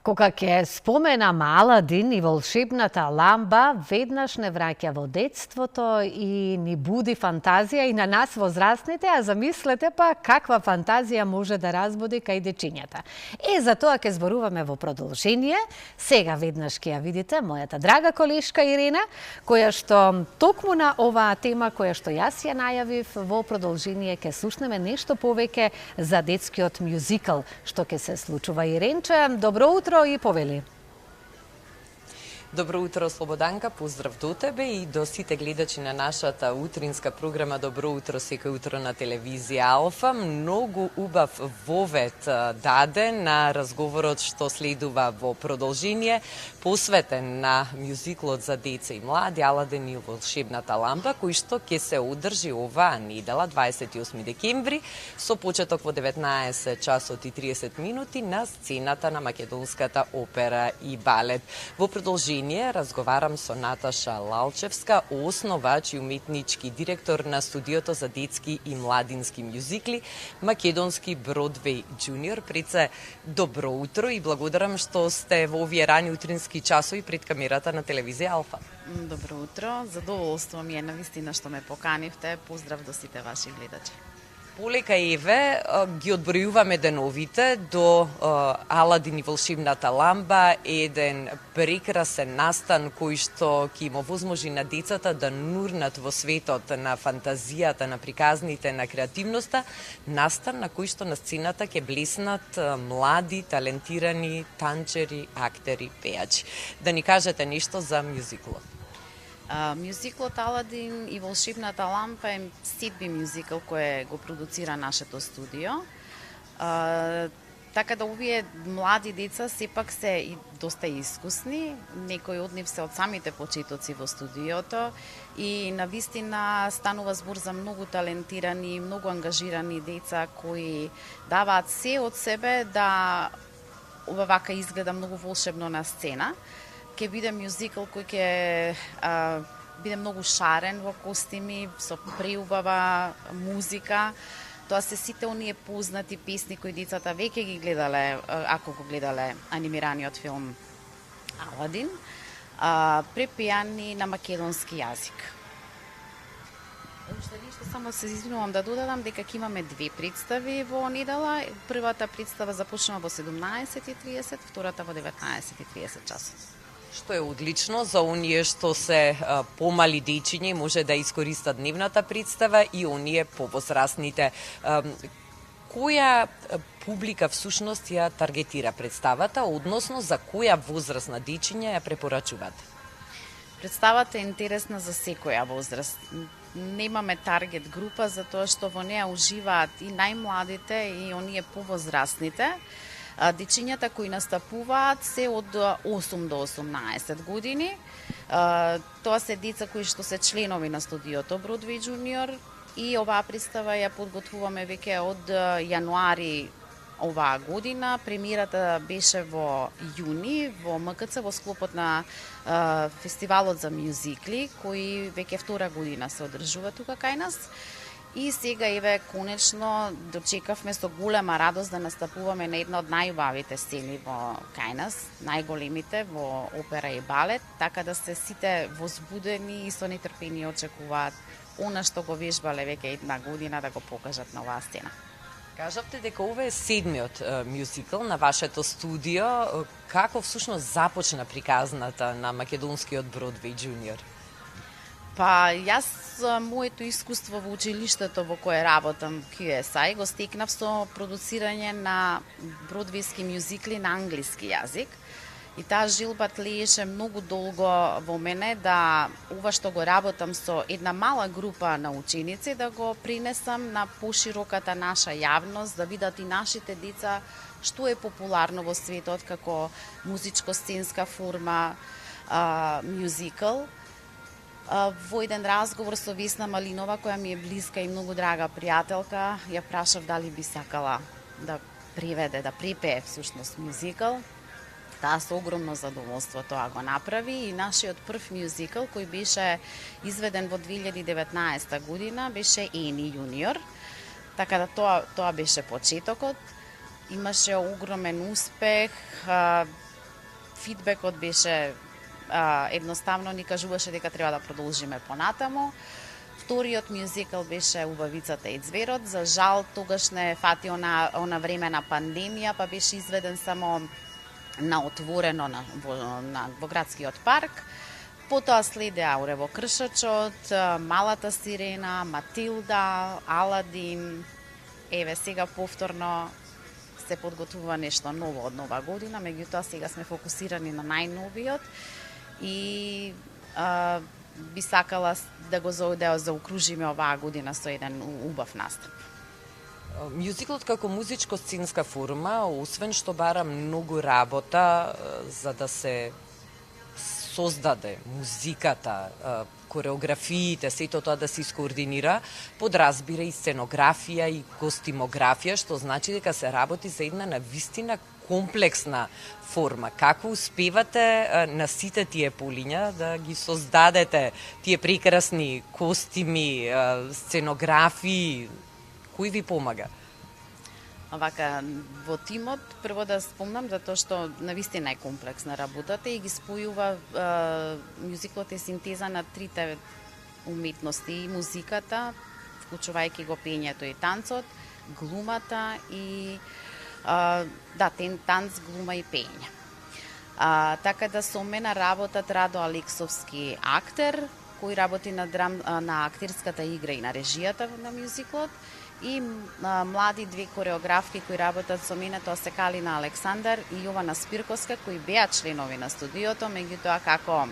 Кога ќе споменам Аладин и волшебната ламба, веднаш не враќа во детството и ни буди фантазија и на нас возрастните, а замислете па каква фантазија може да разбуди кај дечињата. За тоа ќе зборуваме во продолжение. Сега веднаш ќе ја видите мојата драга колешка Ирена, која што токму на оваа тема која што јас ја најавив во продолжение ќе слушнеме нешто повеќе за детскиот мюзикл што ќе се случува. Иренче, добро утро и повели. Добро утро, Слободанка, поздрав до тебе и до сите гледачи на нашата утринска програма Добро утро секој утро на телевизија Алфа. Многу убав вовет даде на разговорот што следува во продолжение, посветен на мюзиклот за деца и млади Аладин и волшебната ламба, кој што ќе се одржи оваа недела 28 декември со почеток во 19 часот и 30 минути на сцената на Македонската опера и балет. Во продолжение разговарам со Наташа Лалчевска, основач и уметнички директор на студиото за детски и младински мюзикли Македонски Бродвеј Джуниор. Преце, добро утро и благодарам што сте во овие рани утрински часови пред камерата на телевизија Алфа. Добро утро, задоволство ми е навистина што ме поканивте. Поздрав до сите ваши гледачи. Полека еве ги одбројуваме деновите до Аладин и волшебната ламба, еден прекрасен настан кој што ќе им овозможи на децата да нурнат во светот на фантазијата, на приказните, на креативноста, настан на кој што на сцената ќе блеснат млади, талентирани танчери, актери, пејачи. Да ни кажете нешто за мюзиклот. Мюзиклот Аладин и волшебната лампа е седми мюзикл кој го продуцира нашето студио. Така да овие млади деца сепак се и доста искусни, некои од нив се од самите почетоци во студиото и навистина станува збор за многу талентирани, многу ангажирани деца кои даваат се од себе да ова вака изгледа многу волшебно на сцена. Ќе биде мюзикл кој ќе биде многу шарен во костими, со преубава музика. Тоа се сите оние познати песни кои децата веќе ги гледале, ако го гледале анимираниот филм Аладин, препеани на македонски јазик. Уште нешто само се извинувам да додадам дека ќе имаме две представи во недела. Првата представа започнува во 17:30, втората во 19:30 часот. Што е одлично за оние што се помали дечиња, може да искористат дневната представа и оние повозрастните. Која публика всушност ја таргетира представата, односно за која возрастна дечиња ја препорачувате? Представата е интересна за секоја возраст. Немаме таргет група затоа што во неа уживаат и најмладите и оние повозрастните. Дечињата кои настапуваат се од 8 до 18 години. Тоа се деца кои што се членови на студиото Бродвеј Джуниор и оваа представа ја подготвуваме веќе од јануари оваа година. Премиерата беше во јуни во МКЦ во склопот на фестивалот за мюзикли кој веќе втора година се одржува тука кај нас. И сега еве конечно дочекавме со голема радост да настапуваме на една од најубавите сцени во кај нас, најголемите во опера и балет, така да се сите возбудени и со нетрпение очекуваат она што го вежбале веќе една година да го покажат на оваа сцена. Кажавте дека ова е седмиот мюзикл на вашето студио. Како всушност започна приказната на македонскиот Бродвеј Джуниор? Па, јас моето искуство во училиштето во кое работам, QSI, го стекнав со продуцирање на бродвејски мюзикли на англиски јазик. И таа жилба тлееше многу долго во мене да ова што го работам со една мала група на ученици да го принесам на пошироката наша јавност, да видат и нашите деца што е популарно во светот како музичко-сценска форма, мюзикл. Во еден разговор со Весна Малинова, која ми е блиска и многу драга пријателка, ја прашав дали би сакала да преведе, да препее всушност мюзикл. Таа со огромно задоволство тоа го направи и нашиот прв мюзикл кој беше изведен во 2019 година беше Ени Јуниор. Така да тоа беше почетокот. Имаше огромен успех. фидбекот беше едноставно ни кажуваше дека треба да продолжиме понатаму. Вториот мюзикл беше Убавицата и ѕверот. За жал, тогаш не фати она време на пандемија, па беше изведен само на отворено во градскиот парк. Потоа следеа Урево кршачот, Малата сирена, Матилда, Аладин. Еве сега повторно се подготвува нешто ново од нова година, меѓутоа сега сме фокусирани на најновиот и би сакала да го заокружиме оваа година со еден убав настап. Мюзиклот како музичко-сценска форма, освен што бара многу работа за да се создаде музиката, кореографиите, сето тоа да се искоординира, подразбира и сценографија и костимографија, што значи дека се работи за една навистина комплексна форма. Како успевате на сите тие полиња да ги создадете тие прекрасни костими, сценографии? Кој ви помага? Вака, во тимот, прво да спомнам, затоа што навистина е комплексна работата и ги спојува, мюзиклот е синтеза на трите уметности, и музиката, вклучувајќи го пењето и танцот, глумата и танц, глума и пење. Така да со мене работат Радо Алексовски, актер, кој работи на актерската игра и на режијата на мюзиклот, и млади две кореографки кои работат со мене, тоа се Калина Александар и Јована Спирковска, кои беа членови на студиото, меѓутоа како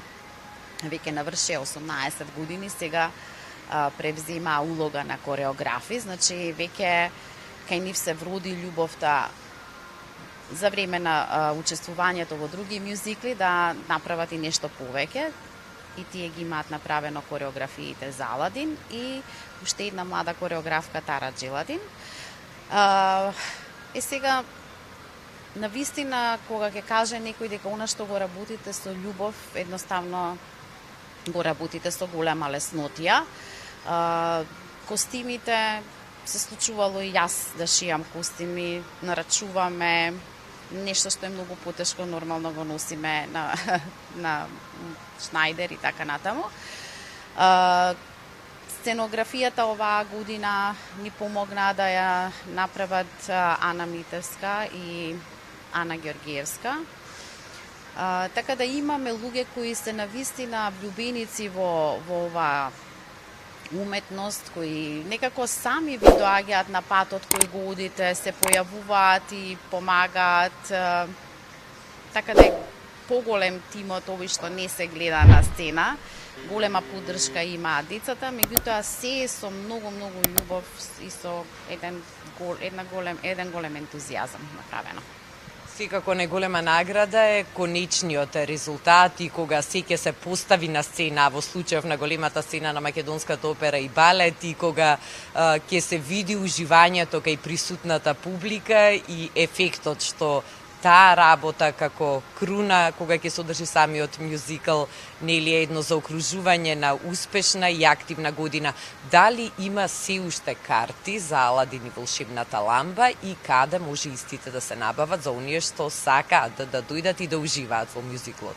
веќе навршија 18 години, сега превзема улога на кореографи, значи веќе кај нив се вроди љубовта за време на учествувањето во други мюзикли да направат и нешто повеќе. И тие ги имаат направено кореографиите за Аладин и уште една млада кореографка Тара Джеладин. Сега, навистина, кога ќе каже некој дека она што го работите со љубов, едноставно го работите со голема леснотија. Костимите, се случувало и јас да шијам костими, нарачуваме, нешто што е многу потешко, нормално го носиме на Шнајдер и така натаму. Сценографијата оваа година ни помогна да ја направат Ана Митевска и Ана Георгиевска. Така да имаме луѓе кои се навистина влюбеници во оваа уметност, кои некако сами ви доаѓаат на патот кој го одите, се појавуваат и помагаат. Така да е поголем тимот, овој што не се гледа на сцена. Голема поддршка имаат децата, меѓутоа се со многу љубов и со еден голем ентузијазам направено. Секако најголема награда е конечниот резултат и кога се ќе се постави на сцена, во случајов на големата сцена на Македонската опера и балет, и кога ќе се види уживањето кај присутната публика и ефектот што таа работа како круна, кога ќе се одржи самиот мюзикл, нели е едно заокружување на успешна и активна година. Дали има се уште карти за Аладин и волшебната ламба и каде може истите да се набават за оние што сакаат да дојдат и да уживаат во мюзиклот?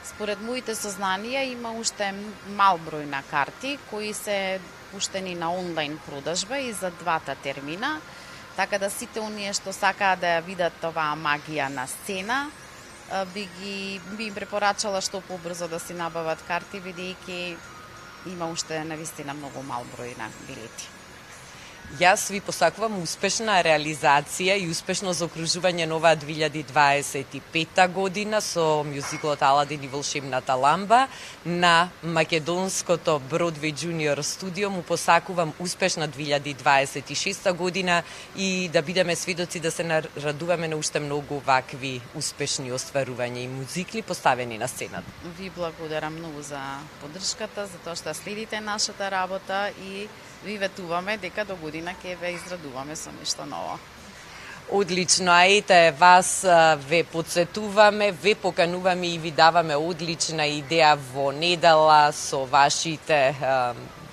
Според моите сознанија има уште мал број на карти кои се пуштени на онлайн продажба и за двата термина. Така да сите оние што сакаат да ја видат оваа магија на сцена, би им препорачала што побрзо да си набават карти, бидејќи има уште навистина многу мал број на билети. Јас ви посакувам успешна реализација и успешно заокружување на оваа 2025 година со мюзиклот Аладин и волшебната ламба. На македонското Бродвеј Джуниор студио му посакувам успешна 2026 година и да бидеме сведоци да се нарадуваме на уште многу вакви успешни остварувања и музикли поставени на сцената. Ви благодарам многу за поддршката, за тоа што следите нашата работа и ви ветуваме дека до година ќе ве израдуваме со нешто ново. Одлично, а ете, вас ве подсетуваме, ве покануваме и ви даваме одлична идеја во недела со вашите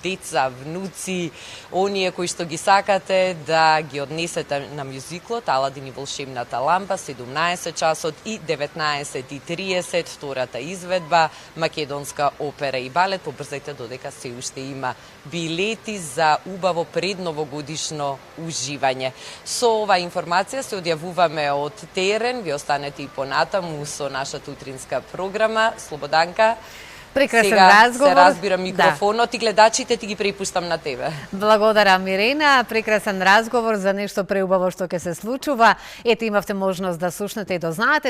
деца, внуци, оние кои што ги сакате да ги однесете на мюзиклот Аладин и волшебната лампа, 17 часот и 19:30, втората изведба, македонска опера и балет. Побрзајте додека се уште има билети за убаво предновогодишно уживање. Со ова информација се одјавуваме од терен, ви останете и понатаму со нашата утринска програма. Слободанка, Прекрасен сега разговор. се разбира микрофонот и гледачите ти ги препуштам на тебе. Благодарам, Ирена. Прекрасен разговор за нешто преубаво што ќе се случува. Ете, имавте можност да слушнете и дознаете.